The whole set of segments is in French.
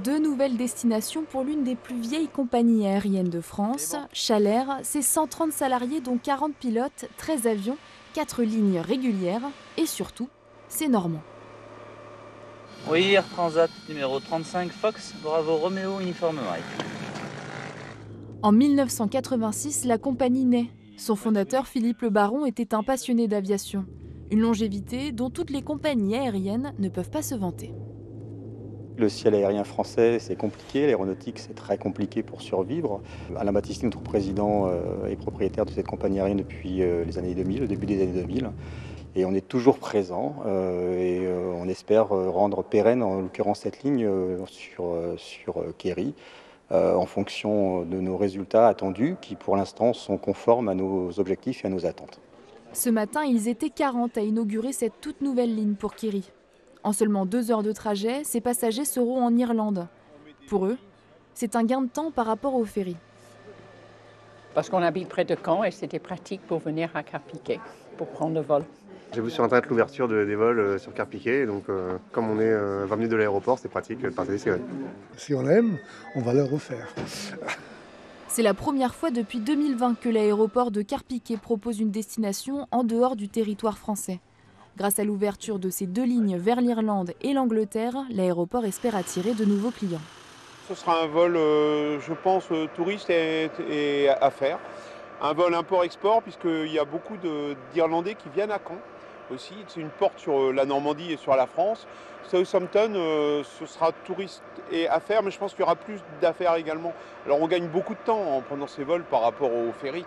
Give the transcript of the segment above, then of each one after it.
Deux nouvelles destinations pour l'une des plus vieilles compagnies aériennes de France, Chalair, c'est 130 salariés dont 40 pilotes, 13 avions, 4 lignes régulières et surtout, c'est normand. Oui, Air Transat numéro 35 Fox, Bravo Romeo Uniforme Mike. En 1986, la compagnie naît. Son fondateur, Philippe Le Baron, était un passionné d'aviation. Une longévité dont toutes les compagnies aériennes ne peuvent pas se vanter. Le ciel aérien français, c'est compliqué, l'aéronautique, c'est très compliqué pour survivre. Alain Battisti, notre président, est propriétaire de cette compagnie aérienne depuis les années 2000, le début des années 2000. Et on est toujours présent on espère rendre pérenne, en l'occurrence, cette ligne sur Kéry, en fonction de nos résultats attendus, qui pour l'instant sont conformes à nos objectifs et à nos attentes. Ce matin, ils étaient 40 à inaugurer cette toute nouvelle ligne pour Kéry. En seulement 2 heures de trajet, ces passagers seront en Irlande. Pour eux, c'est un gain de temps par rapport au ferry. Parce qu'on habite près de Caen et c'était pratique pour venir à Carpiquet, pour prendre le vol. J'ai vu sur internet l'ouverture des vols sur Carpiquet, donc comme on est 20 minutes de l'aéroport, c'est pratique de partir d'ici. Si on aime, on va le refaire. C'est la première fois depuis 2020 que l'aéroport de Carpiquet propose une destination en dehors du territoire français. Grâce à l'ouverture de ces 2 lignes vers l'Irlande et l'Angleterre, l'aéroport espère attirer de nouveaux clients. Ce sera un vol, je pense, touriste et affaires. Un vol import-export, puisqu'il y a beaucoup d'Irlandais qui viennent à Caen aussi. C'est une porte sur la Normandie et sur la France. Southampton, ce sera touriste et affaires, mais je pense qu'il y aura plus d'affaires également. Alors on gagne beaucoup de temps en prenant ces vols par rapport au ferry.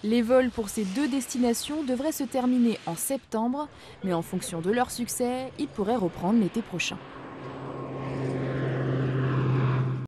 Les vols pour ces 2 destinations devraient se terminer en septembre, mais en fonction de leur succès, ils pourraient reprendre l'été prochain.